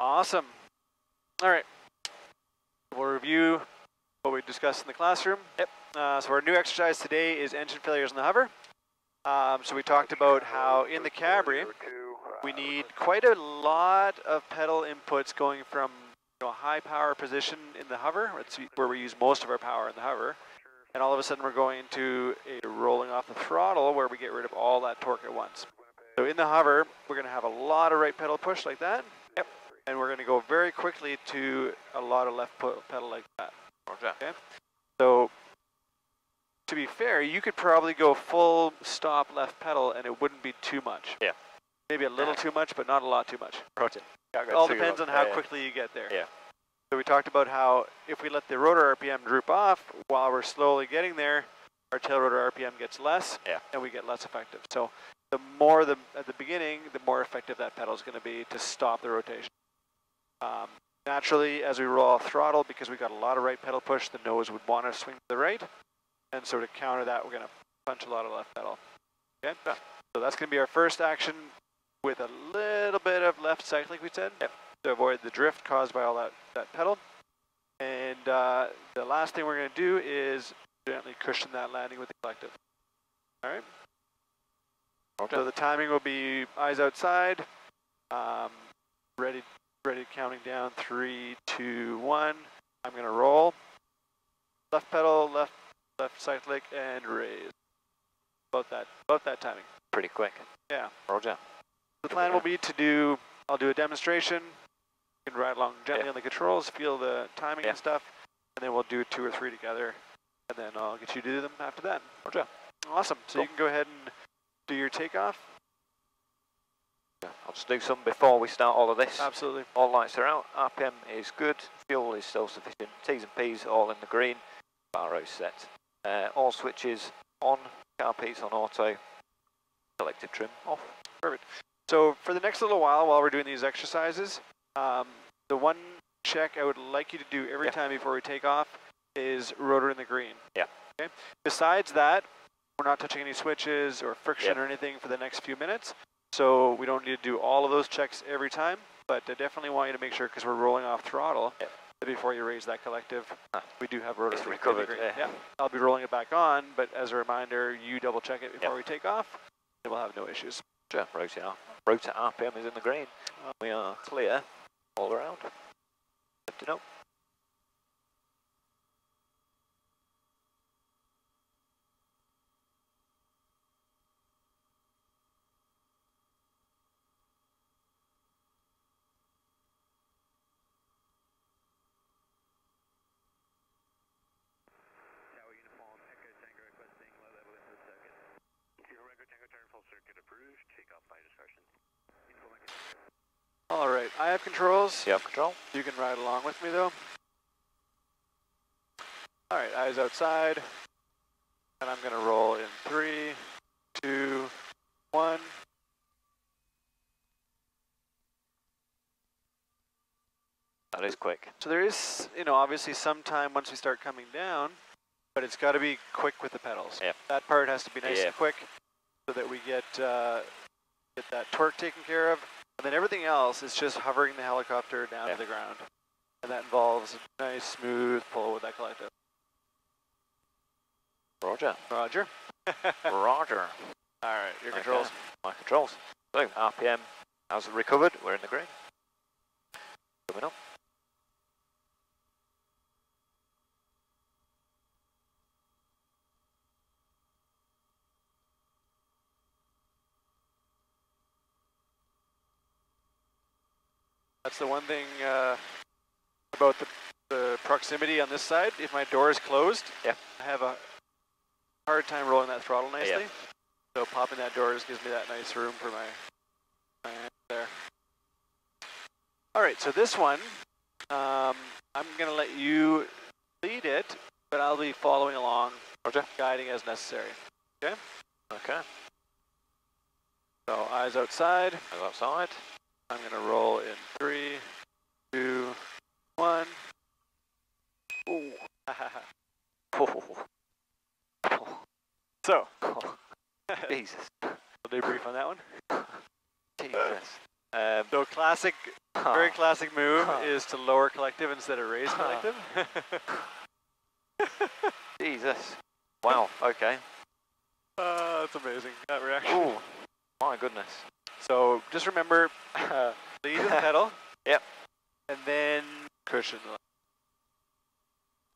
Awesome. All right. We'll review what we discussed in the classroom. Yep. So our new exercise today is engine failures in the hover. So we talked about how in the Cabri, we need quite a lot of pedal inputs going from a high power position in the hover, it's where we use most of our power in the hover, and all of a sudden we're going into a rolling off the throttle where we get rid of all that torque at once. So in the hover, we're going to have a lot of right pedal push like that. Yep. And we're going to go very quickly to a lot of left pedal like that. Okay. So to be fair, you could probably go full stop left pedal and it wouldn't be too much. Yeah. Maybe a little too much, but not a lot too much. Roger. It all depends on how quickly you get there. Yeah. So we talked about how if we let the rotor RPM droop off while we're slowly getting there, our tail rotor RPM gets less, and we get less effective. So the more at the beginning, the more effective that pedal is going to be to stop the rotation. Naturally, as we roll off throttle, because we got a lot of right pedal push, the nose would want to swing to the right, and so to counter that, we're going to punch a lot of left pedal. Okay, so that's going to be our first action with a little bit of left cycling, we said, to avoid the drift caused by all that pedal. And the last thing we're going to do is gently cushion that landing with the collective. All right. Okay. So the timing will be eyes outside, ready counting down 3, 2, 1. I'm going to roll. Left pedal, left cyclic, and raise. About that timing. Pretty quick. Yeah. Roger. The plan will be to do, I'll do a demonstration. You can ride along gently on the controls, feel the timing and stuff, and then we'll do 2 or 3 together, and then I'll get you to do them after that. Roger. Awesome. So you can go ahead and do your takeoff. I'll just do some before we start all of this. Absolutely. All lights are out, RPM is good, fuel is still sufficient, T's and P's all in the green, bar set. All switches on, car P's on auto, selective trim off. Perfect. So for the next little while we're doing these exercises, the one check I would like you to do every time before we take off is rotor in the green. Yeah. Okay. Besides that, we're not touching any switches or friction or anything for the next few minutes. So we don't need to do all of those checks every time, but I definitely want you to make sure, because we're rolling off throttle, that before you raise that collective, we do have rotor recovered. Yeah. I'll be rolling it back on, but as a reminder, you double check it before we take off, and we'll have no issues. Sure. Rotor RPM is in the green. We are clear all around. Good to know. All right, I have controls. You have control. You can ride along with me though. All right, eyes outside. And I'm gonna roll in 3, 2, 1. That is quick. So there is, obviously some time once we start coming down, but it's got to be quick with the pedals. Yep. That part has to be nice and quick so that we get that torque taken care of. And then everything else is just hovering the helicopter down to the ground. And that involves a nice smooth pull with that collective. Roger. Roger. Roger. All right, your controls. My controls. So RPM has recovered. We're in the green. Coming up. That's the one thing about the proximity on this side. If my door is closed, I have a hard time rolling that throttle nicely. So popping that door just gives me that nice room for my hand there. All right, so this one, I'm going to let you lead it, but I'll be following along, guiding as necessary. Okay? Okay. So eyes outside. Eyes outside. I'm going to roll in 3, 2, 1. Ooh. So. Jesus. A debrief on that one. Jesus. So classic Very classic move is to lower collective instead of raise collective. Jesus. Wow, okay. That's amazing, that reaction. Ooh, my goodness. So just remember, lead with pedal. Yep. And then cushion.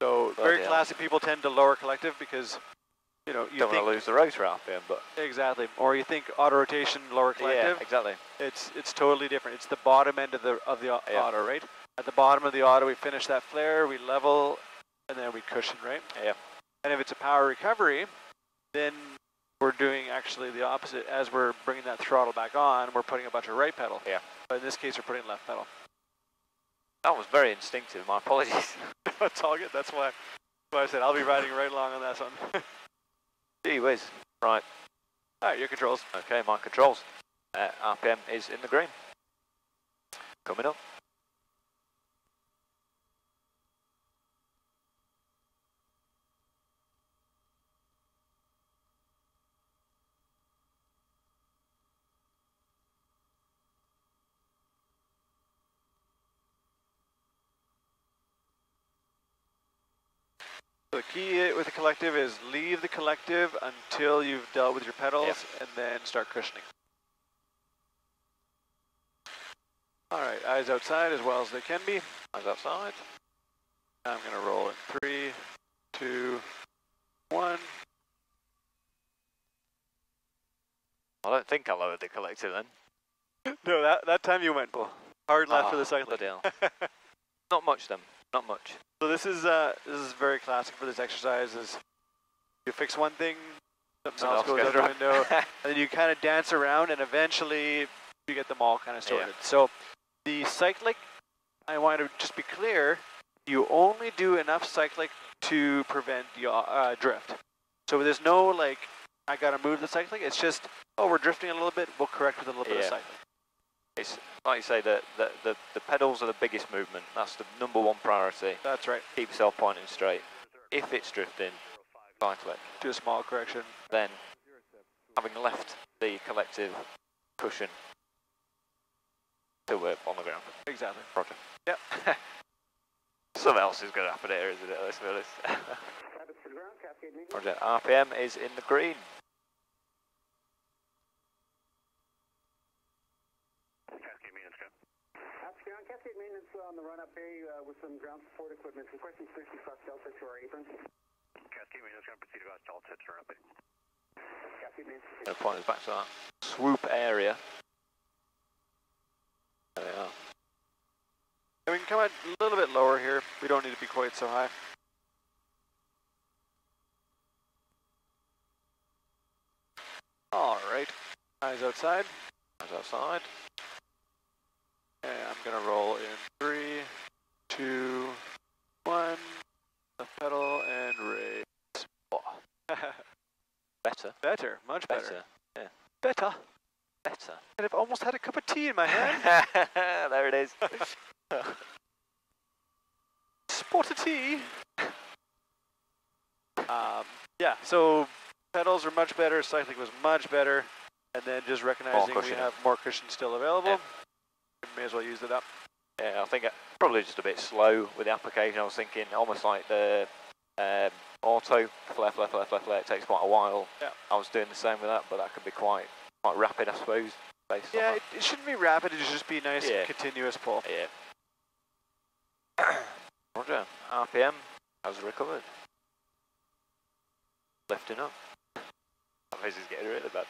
So very classic people tend to lower collective because, you know, you don't want to lose the rotor RPM, but exactly. Or you think auto rotation, lower collective. Yeah, exactly. It's totally different. It's the bottom end of the auto, right? At the bottom of the auto, we finish that flare, we level, and then we cushion, right? Yeah. And if it's a power recovery, then we're doing actually the opposite. As we're bringing that throttle back on, we're putting a bunch of right pedal. Yeah. But in this case, we're putting left pedal. That was very instinctive. My apologies. That's all good. That's why I said I'll be riding right along on that one. Gee whiz. Right. All right, your controls. Okay, my controls. RPM is in the green. Coming up. So the key with the collective is leave the collective until you've dealt with your pedals and then start cushioning. All right, eyes outside as well as they can be. Eyes outside. I'm going to roll in 3, 2, 1. I don't think I lowered the collective then. No, that time you went hard left for the cycle. Not much then. Not much. So this is very classic for this exercise. Is you fix one thing, something else goes out the window, and then you kind of dance around, and eventually you get them all kind of sorted. Yeah. So the cyclic, I want to just be clear, you only do enough cyclic to prevent drift. So there's no like, I got to move the cyclic. It's just, oh, we're drifting a little bit, we'll correct with a little bit of cyclic. It's like you say, the pedals are the biggest movement. That's the #1 priority. That's right. Keep yourself pointing straight. If it's drifting, cyclic. Do a small correction. Then, having left the collective cushion till we're on the ground. Exactly. Roger. Yep. Something else is going to happen here, isn't it? Let's be honest. Roger. RPM is in the green. Cascade maintenance on the run-up bay with some ground support equipment. Requesting 60 cross delta to our apron. Cascade maintenance going to proceed across delta to run-up bay. Cascade maintenance. Going to point us back to that swoop area. There we are. And we can come out a little bit lower here. We don't need to be quite so high. All right. Eyes outside. Eyes outside. And I'm going to roll in 3, 2, 1. The pedal and raise. Oh. Better. Better. Much better. Yeah. Better. Better. And I've almost had a cup of tea in my hand. There it is. Spot of tea. Yeah, so pedals are much better, cycling was much better, and then just recognizing we have more cushion still available. Yeah. We may as well use it up. Yeah, I think probably just a bit slow with the application. I was thinking almost like the auto flare, it takes quite a while. Yeah. I was doing the same with that, but that could be quite rapid, I suppose. Based on that. It shouldn't be rapid, it should just be nice continuous pull. Yeah. Roger, RPM has recovered. Lifting up. That face is getting really bad.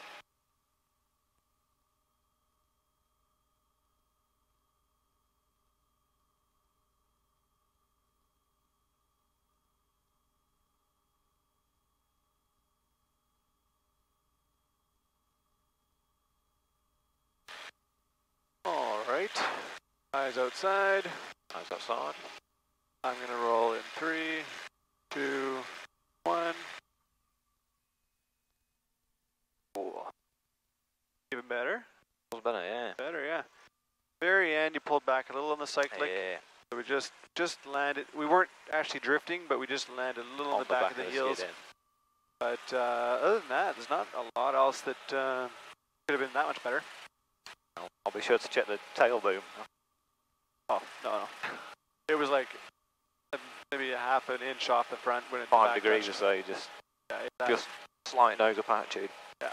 All right, eyes outside. Eyes outside. I'm gonna roll in 3, 2, 1. Ooh. Even better? Feels better, yeah. Better, yeah. Very end, you pulled back a little on the cyclic. Yeah. So we just landed. We weren't actually drifting, but we just landed a little on the back of the heels. But other than that, there's not a lot else that could have been that much better. I'll be sure to check the tail boom. Oh, no. It was like maybe a half an inch off the front when it 5 degrees or so, you just slight nose up attitude. Yeah.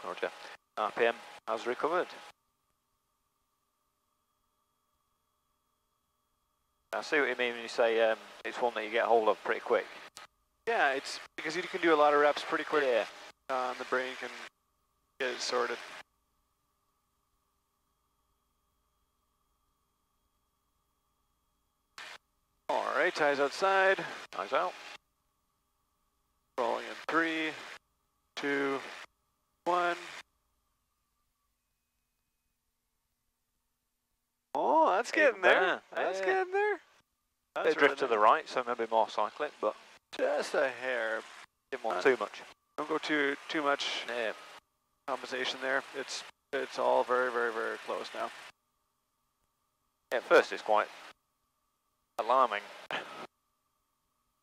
Roger. RPM has recovered. I see what you mean when you say it's one that you get hold of pretty quick. Yeah, it's because you can do a lot of reps pretty quick. Yeah. On the brake and get it sorted. All right, ties outside. Eyes out. Rolling in 3, 2, 1. Oh, that's getting there. That's getting there. That's Bit drift to the right, so maybe more cyclic, but just a hair. didn't want too much. Don't go too much compensation there. It's all very, very, very close now. Yeah, at first it's quite alarming.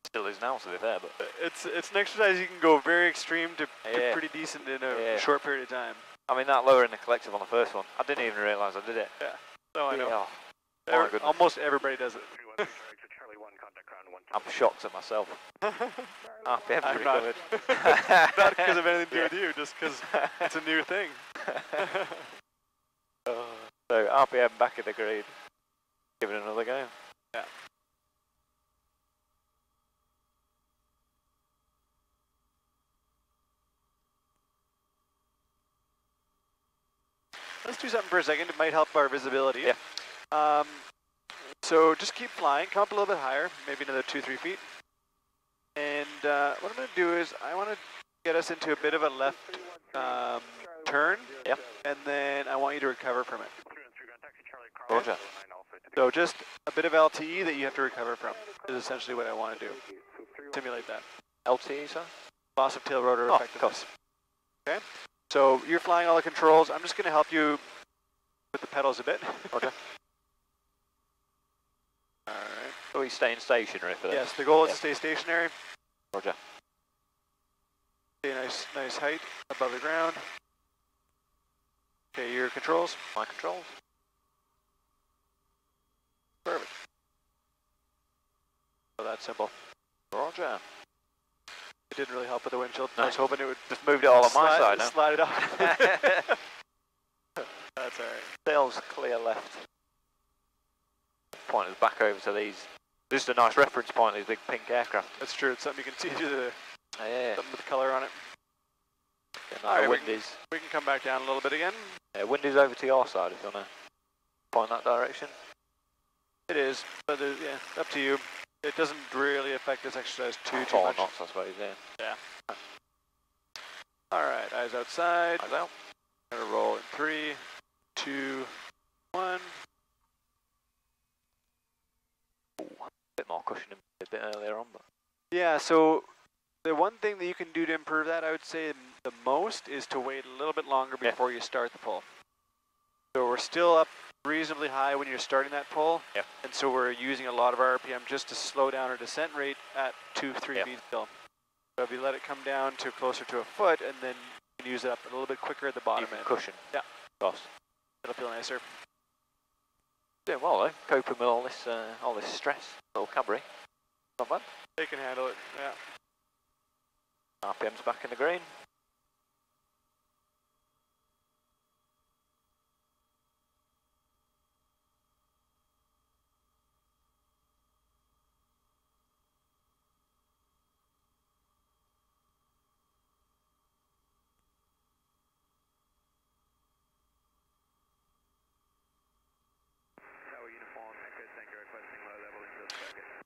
Still is now, to be fair, but It's an exercise you can go very extreme to pretty decent in a short period of time. I mean, that lowering the collective on the first one, I didn't even realise I did it. Yeah. No, I know. Oh, almost everybody does it. I'm shocked at myself. RPM I'm recovered. not because of anything to do with you, just because it's a new thing. So RPM back in the green. Give it another go. Yeah. Let's do something for a second. It might help our visibility. Yeah. So just keep flying. Come up a little bit higher, maybe another 2-3 feet. And what I'm going to do is I want to get us into a bit of a left turn. Yep. And then I want you to recover from it. Roger. So just a bit of LTE that you have to recover from is essentially what I want to do. Simulate that. LTE, sir? Loss of tail rotor Oh, effectiveness. Okay. So you're flying all the controls. I'm just going to help you with the pedals a bit. Roger. All right. Are we staying stationary for this? Yes, the goal is to stay stationary. Roger. Stay nice height above the ground. Okay, your controls. My controls. Perfect. So that's simple. Roger. It didn't really help with the windshield. No. I was hoping it would Just moved it all on my side now. Slide it off. That's all right. Sails clear left. Point us back over to these. This is a nice reference point, these big pink aircraft. That's true. It's something you can see through the something with the color on it. All right, wind is. We can come back down a little bit again. Yeah, wind is over to your side if you want to point that direction. It is, but yeah, up to you. It doesn't really affect this exercise too much. 4 knots, I suppose. Yeah. All right, eyes outside. Eyes out. I'm gonna roll in 3, 2, 1. Ooh, a bit more cushioning a bit earlier on, but Yeah. So the one thing that you can do to improve that, I would say, the most is to wait a little bit longer before you start the pull. So we're still up reasonably high when you're starting that pull, and so we're using a lot of RPM just to slow down our descent rate at 2-3 feet still. So if you let it come down to closer to a foot, and then you can use it up a little bit quicker at the bottom end. Cushion. Yeah. Of course. It'll feel nicer. Doing well though, coping with all this stress. Little Cadbury. Not bad. They can handle it. Yeah. RPM's back in the green.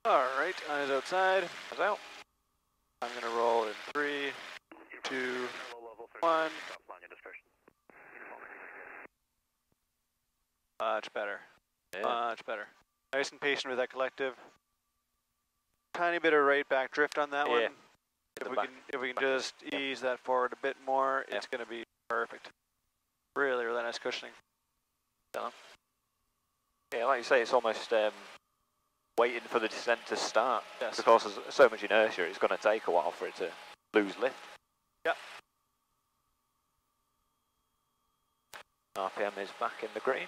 All right, eyes outside. Eyes out. I'm gonna roll in 3, 2, 1. Much better. Yeah. Much better. Nice and patient with that collective. Tiny bit of right back drift on that one. If we can just ease that forward a bit more, it's gonna be perfect. Really, really nice cushioning. Yeah, like you say, it's almost waiting for the descent to start. Yes. Because there's so much inertia, it's going to take a while for it to lose lift. Yep. RPM is back in the green.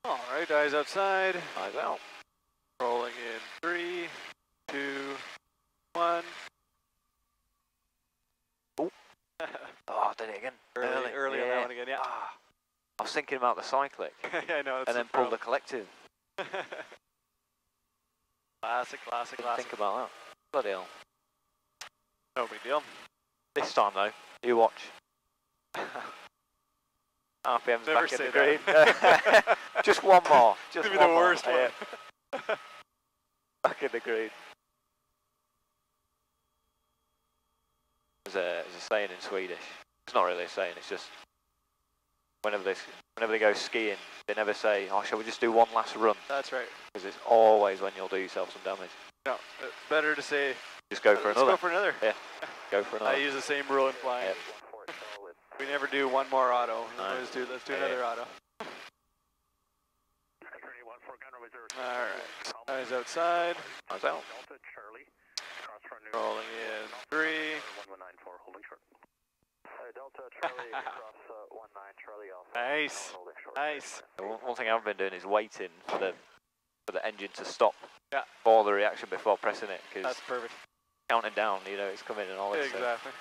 All right, eyes outside. Eyes out. Rolling in 3, 2, 1. Oh. Oh, did it again. Early on that one again, yeah. Ah, I was thinking about the cyclic. Yeah, I know. And then pull the collective. Classic. Think about that. Bloody hell. No big deal. This time though, you watch. RPM's Never back in say the green. that. Just one more. Just Maybe one the more. worst one. Yeah. Back in the green. There's a saying in Swedish. It's not really a saying, it's just whenever they go skiing, they never say, oh, shall we just do one last run? That's right. Because it's always when you'll do yourself some damage. No, it's better to say, Just go for let's another. go for another. Yeah, go for another. I use the same rule in flying. Yep. We never do one more auto. No. Let's do another auto. Alright, eyes outside. Eyes out. Rolling in 3. Delta Charlie across 19 Charlie Alpha. Nice. Nice. One thing I've been doing is waiting for the engine to stop Yeah. for the reaction before pressing it, because That's perfect. counting down, you know, it's coming and all this. Exactly.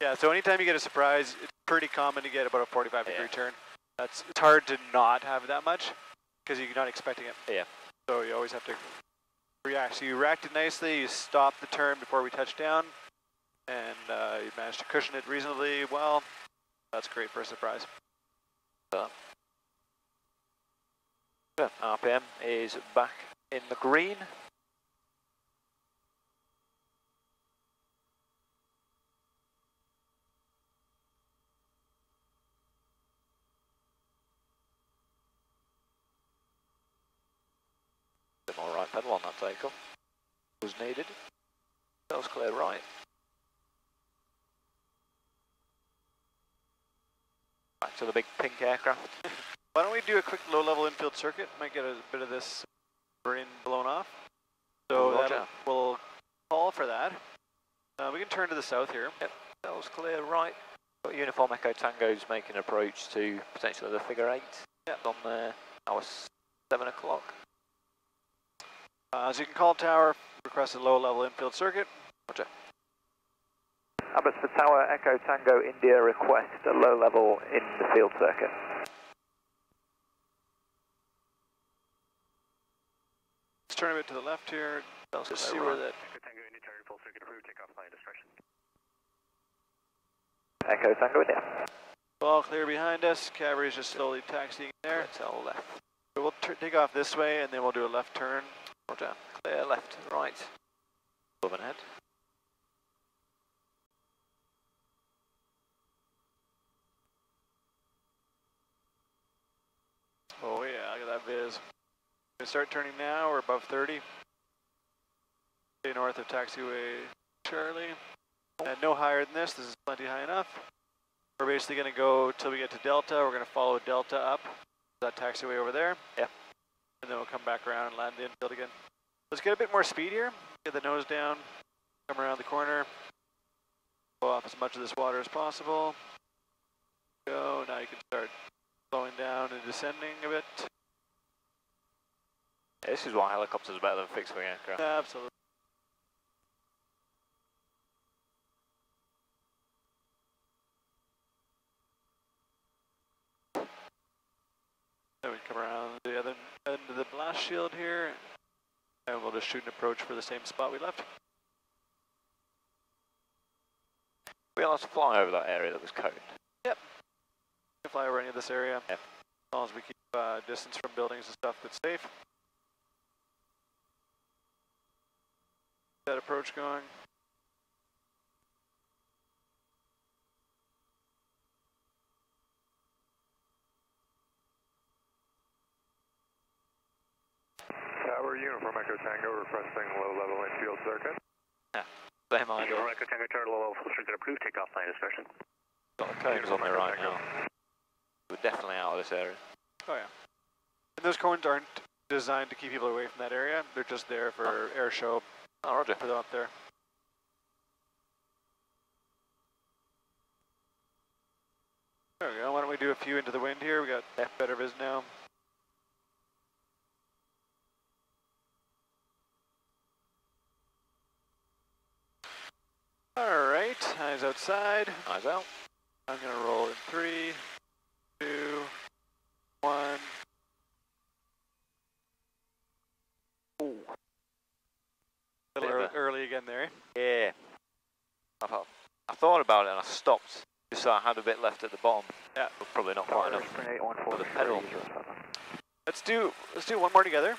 Yeah, so anytime you get a surprise, it's pretty common to get about a 45-degree turn. It's hard to not have that much, because you're not expecting it. Yeah. So you always have to react. So you reacted nicely, you stopped the turn before we touched down, and you managed to cushion it reasonably well. That's great for a surprise. RPM is back in the green. Bit more right pedal on that takeoff. Was needed. That was clear right. Back to the big pink aircraft. Why don't we do a quick low-level infield circuit? Might get a bit of this brain blown off. So that will call for that. We can turn to the south here. Yep, that was clear right. Got Uniform Echo Tango's making an approach to potentially the figure 8. Yep. On there. That was 7 o'clock. As you can call tower, request a low-level infield circuit. Roger. Abbas for Tower Echo Tango India, request a low level in the field circuit. Let's turn a bit to the left here. Just see where that. Echo Tango India. Ball clear behind us. Cavalry is just slowly taxiing there. Let's all left. So we'll take off this way, and then we'll do a left turn. Roger. Clear left, right. Above and ahead. Oh yeah, look at that viz. We start turning now, we're above 30. Stay north of taxiway Charlie. And no higher than this is plenty high enough. We're basically going to go till we get to Delta. We're going to follow Delta up, that taxiway over there. Yep. And then we'll come back around and land the infield again. Let's get a bit more speed here. Get the nose down, come around the corner. Blow off as much of this water as possible. Go, now you can start slowing down and descending a bit. Yeah, this is why helicopters are better than fixed wing aircraft. Absolutely. Then we come around the other end of the blast shield here, and we'll just shoot an approach for the same spot we left. We'll have to fly over that area that was coned. Yep. We can fly over any of this area. Yep. As long as we keep distance from buildings and stuff that's safe. That approach going. Tower Uniform Echo Tango requesting low-level infield circuit. Yeah, same idea. Uniform Echo Tango turn low-level circuit approved. Takeoff line discretion. Got the cones on there right now. We're definitely out of this area. Oh yeah. And those cones aren't designed to keep people away from that area. They're just there for air show. Oh, roger. For them up there. There we go. Why don't we do a few into the wind here? We got better viz now. outside. Eyes out. I'm going to roll in 3, 2, 1. Ooh. A little early again there. Yeah. I thought about it and I stopped just so I had a bit left at the bottom. Yeah. But probably not quite enough for the pedal. Let's do one more together.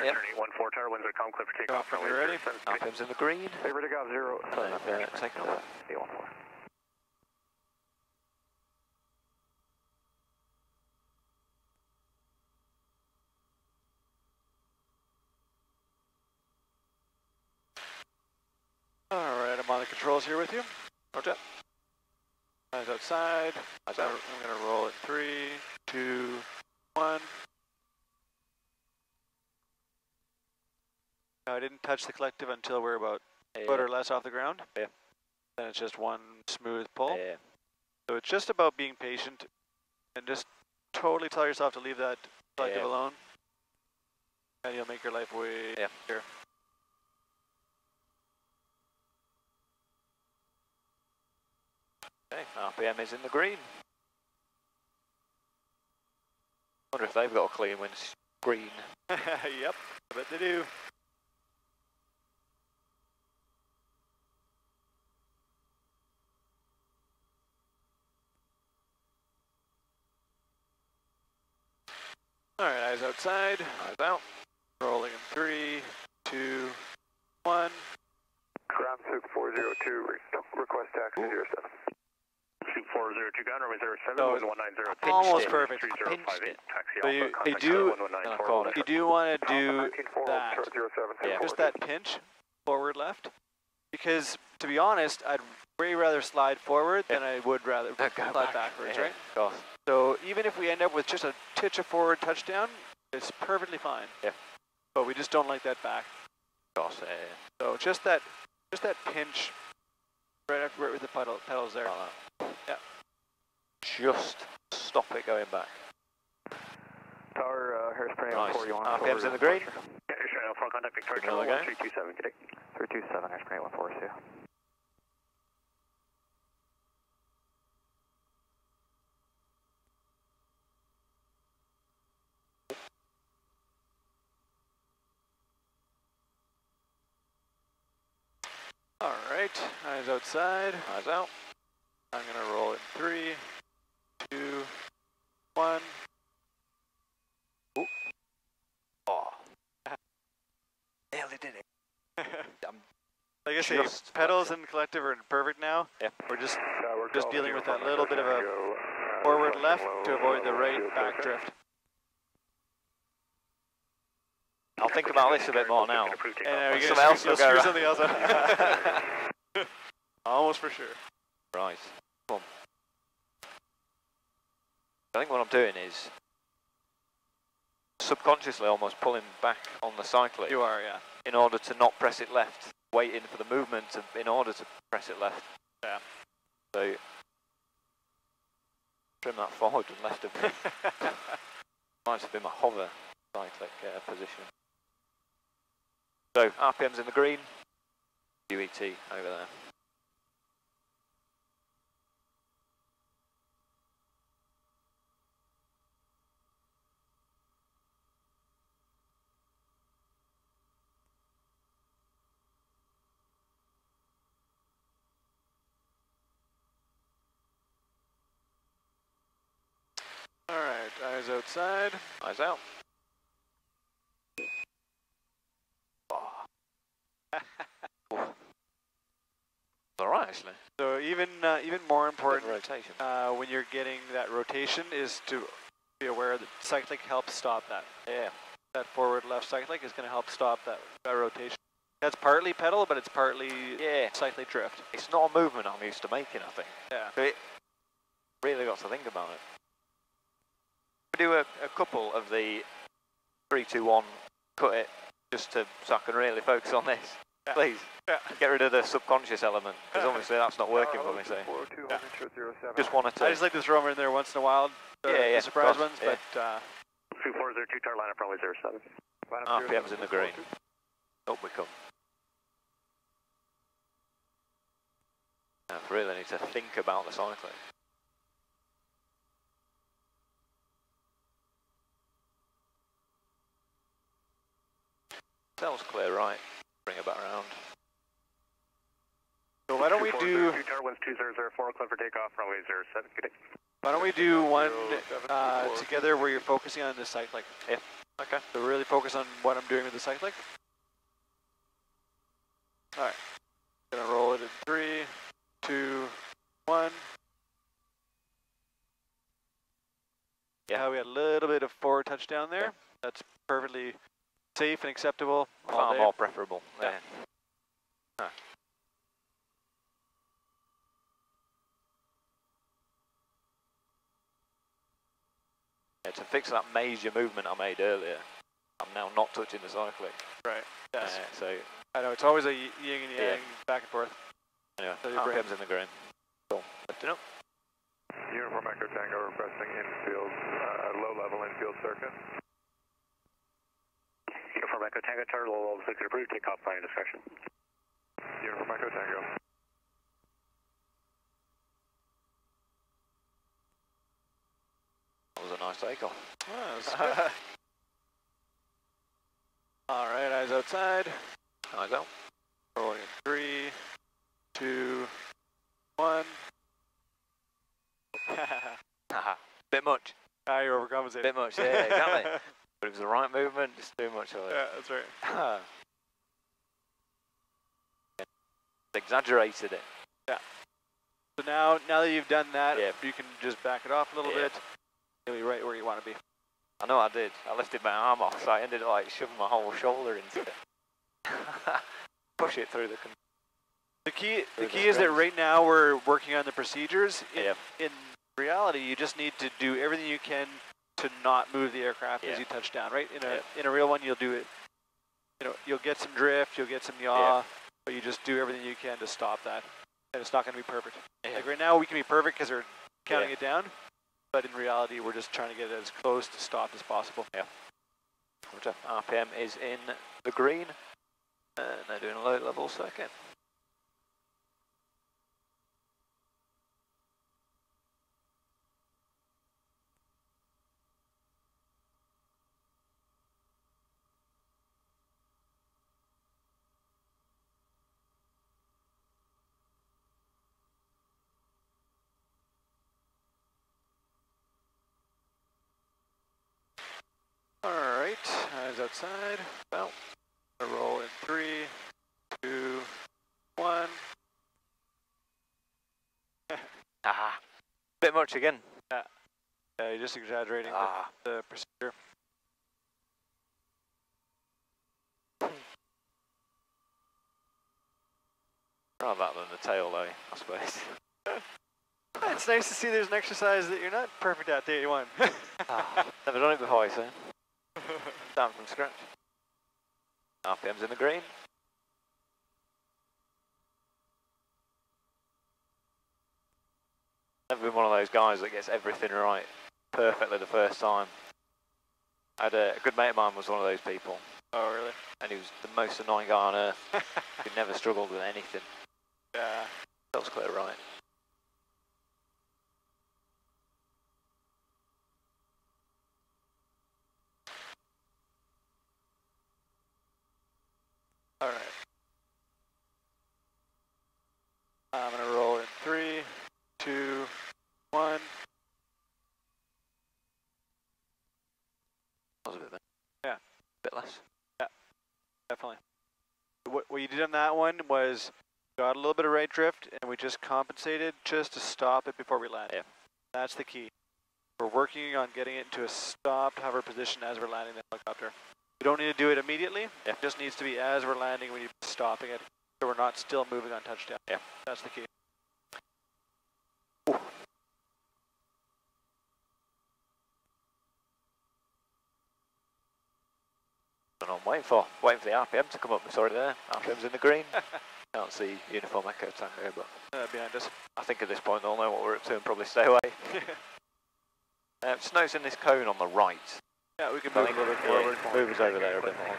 Yep. 814 tower, winds are calm, clear for takeoff. Are you ready? RPM's in the green. Favor to go, 0. Taking off. 814. Alright, I'm on the controls here with you. Roger. Eyes outside. I'm going to roll in 3, 2, 1. No, I didn't touch the collective until we're about a foot or less off the ground. Yeah. Then it's just one smooth pull. Yeah. So it's just about being patient and just totally tell yourself to leave that collective alone. And you'll make your life way easier. Okay, RPM is in the green. Wonder if they've got a clean when it's green. Yep, I bet they do. Alright, eyes outside. Eyes out. Rolling in 3, 2, 1. Ground Soup 402, request taxi 07. Soup 402, ground room 07, Oh, wind 190. almost perfect. 3058, taxi So Alpha, you contact do- 1194. You do want to do 1940, that, chart 07, Yeah. just that pinch, forward left, because to be honest, I'd way rather slide forward than I would rather Go slide back. backwards, Yeah. right? Of course. So even if we end up with just a titch of forward touchdown, it's perfectly fine. Yeah. But we just don't like that back. Of course, So just that pinch right after right with the pedals there. like that. Yeah. Just stop it going back. Tower, hairspray on Nice. 4, you want RPM's in the green. Yeah, hairspray on 4, contact Victoria, Another Tower go. 1327, good day. 327, hairspray 142. Alright, eyes outside. Eyes out. I'm gonna roll in 3, 2, 1. Oh. Nearly did it. Like I say, Just pedals and collective are perfect now. Yeah. We're just dealing with that little bit of a forward left to avoid the right back drift. I'll think about this a bit more now. And Something else will you'll go screw right. something else up. Almost for sure. Right. Come on. I think what I'm doing is subconsciously almost pulling back on the cyclic. You are, yeah. In order to not press it left, waiting for the movement in order to press it left. Yeah. So trim that forward and left of me. Might have been my hover cyclic position. So RPM's in the green, UET over there. Alright, eyes outside. Eyes out. Alright, actually. So even more important Rotation. when you're getting that rotation is to be aware that cyclic helps stop that. Yeah. That forward left cyclic is going to help stop that rotation. That's partly pedal, but it's partly cyclic drift. It's not a movement I'm used to making, I think. Yeah. So it really got to think about it. We do a couple of the 3, 2, 1, cut it, just so I can really focus on this. Yeah. Please. Yeah. Get rid of the subconscious element, because obviously that's not working for me. So just wanted to. I just like to throw them in there once in a while. The surprise ones, but 2402, tower line up runway 07. RPM's in the green. Up we come. I really need to think about the cycling. Sails clear right, bring it back around. So why don't we do... Winds 2004, clear for takeoff, runway 07, good day. Why don't we do one together where you're focusing on the cyclic? Yeah, okay. So really focus on what I'm doing with the cyclic. Alright. Gonna roll it in 3, 2, 1. Yeah. We had a little bit of forward touchdown there. Yeah. That's perfectly safe and acceptable. Far more preferable. Yeah. Huh. Yeah, to fix that major movement I made earlier, I'm now not touching the cyclic. Right. Yes. So I know it's always a yin and yang, back and forth. anyway, So RPM's in the green. Cool. Lifting up. Uniform Echo Tango requesting infield, low level infield circuit. Uniform Echo Tango, Charlie, low level circuit approved, takeoff planning discussion. Uniform Echo Tango. That was a nice takeoff. Oh, alright, eyes outside. Eyes out. Rolling in 3, 2, 1. Haha. Bit much. You're overcompensating. Bit much, yeah, exactly. But it was the right movement, just too much of it. Yeah, that's right. Exaggerated it. Yeah. So now that you've done that, Yeah. you can just back it off a little bit. You'll be right where you want to be. I know I did. I lifted my arm off, so I ended up like shoving my whole shoulder into it. Push it through the... The key is that right now we're working on the procedures. In reality, you just need to do everything you can to not move the aircraft as you touch down, right? In a real one, you'll do it. You know, you'll get some drift, you'll get some yaw, but you just do everything you can to stop that. And it's not going to be perfect. Like right now, we can be perfect because we're counting it down, but in reality, we're just trying to get it as close to stop as possible. Yeah. RPM is in the green, and they're doing a low level circuit. Alright, eyes outside. Well, I'm gonna roll in 3, 2, 1. Bit much again. Yeah, you're just exaggerating the procedure. Rather that than the tail though, I suppose. It's nice to see there's an exercise that you're not perfect at day one. Never done it before, so. Start from scratch. RPM's in the green. Never been one of those guys that gets everything right perfectly the first time. I had a good mate of mine was one of those people. Oh, really? And he was the most annoying guy on earth. He never struggled with anything. Yeah. That was clear right. Alright. I'm going to roll in 3, 2, 1. That was a bit better. Yeah. Bit less. Yeah, definitely. What you did on that one was got a little bit of right drift and we just compensated just to stop it before we land. Yeah. That's the key. We're working on getting it into a stopped hover position as we're landing the helicopter. We don't need to do it immediately. Yeah. It just needs to be as we're landing, we need to be stopping it so we're not still moving on touchdown. Yeah. That's the key. Ooh. What I'm waiting for the RPM to come up. It's already there. RPM's in the green. Can't see Uniform Echo Tango, but Behind us. I think at this point they'll know what we're up to and probably stay away. Snow's in this cone on the right. Yeah, we can move a little bit forward. Move us over there a bit more.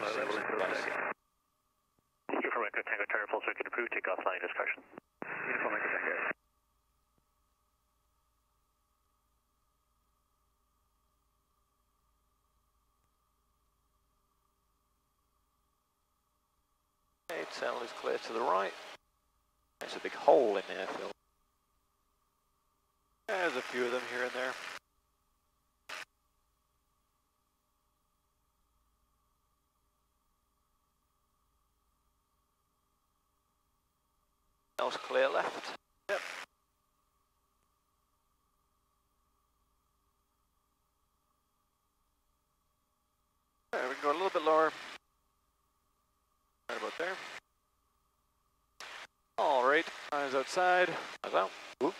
Uniform Echo Tango, Tower, full circuit approved, takeoff planning discussion. Uniform Echo Tango. Okay, tail is clear to the right. There's a big hole in the airfield. There's a few of them here and there. Tail's clear left. Yep. Alright, we can go a little bit lower. Right about there. Alright, eyes outside. Eyes out. Whoop.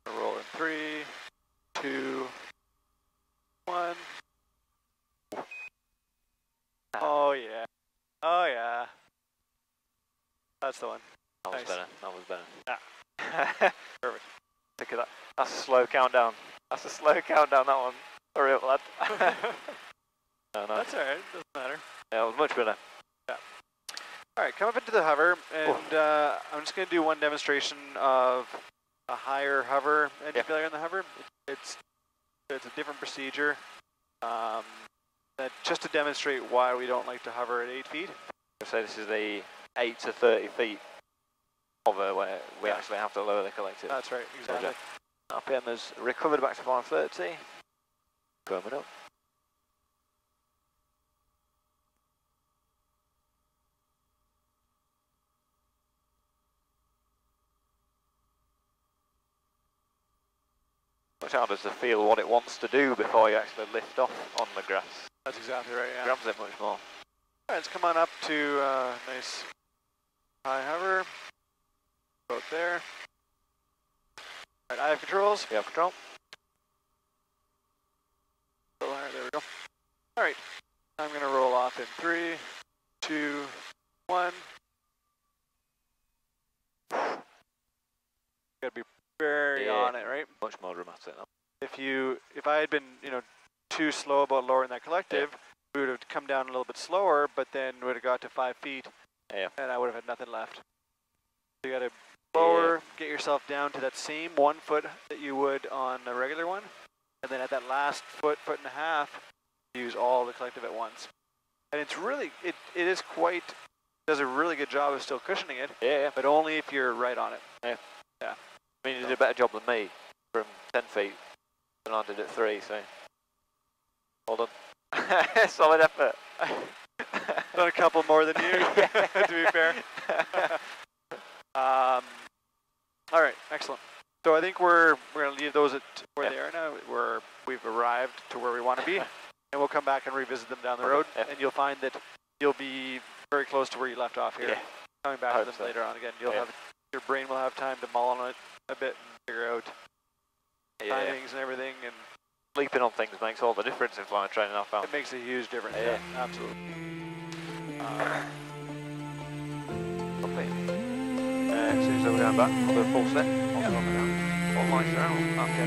Roll in 3, 2, 1. Oh yeah. Oh yeah. That's the one. That was Nice. better. That was better. Yeah. Perfect. Look at that. That's a slow countdown. That's a slow countdown, that one. Hurry up, lad. Oh, nice. That's alright, doesn't matter. Yeah, it was much better. Alright, come up into the hover, and I'm just going to do one demonstration of a higher hover engine failure in the hover. It's a different procedure, just to demonstrate why we don't like to hover at 8 feet. So this is the 8 to 30 feet hover where we actually have to lower the collective. That's right, exactly. RPM has recovered back to 530. Coming up. Much harder to feel what it wants to do before you actually lift off on the grass. That's exactly right, yeah. Grabs it much more. Alright, let's come on up to nice high hover. About there. Alright, I have controls. You have control. There we go. Alright, I'm going to roll off in 3, 2, 1. Got to be very on it, right? Much more dramatic now. If I had been, too slow about lowering that collective, we would have come down a little bit slower, but then would have got to 5 feet, and I would have had nothing left. So you got to lower, get yourself down to that same 1 foot that you would on a regular one, and then at that last foot and a half, use all the collective at once. And it's really, it does a really good job of still cushioning it, but only if you're right on it. I mean, you did a better job than me from 10 feet than I did at 3, so well done. Solid effort. Done a couple more than you, to be fair. All right, excellent. So I think we're going to leave those at where they are now. We've arrived to where we want to be, and we'll come back and revisit them down the road, and you'll find that you'll be very close to where you left off here. Coming back to them later on again, you'll have your brain will have time to mull on it a bit and figure out timings and everything, and sleeping on things makes all the difference in flying training, I found. It makes a huge difference. Absolutely. Lovely. As soon as we're going back, we'll do a full set. All lights are out. Okay,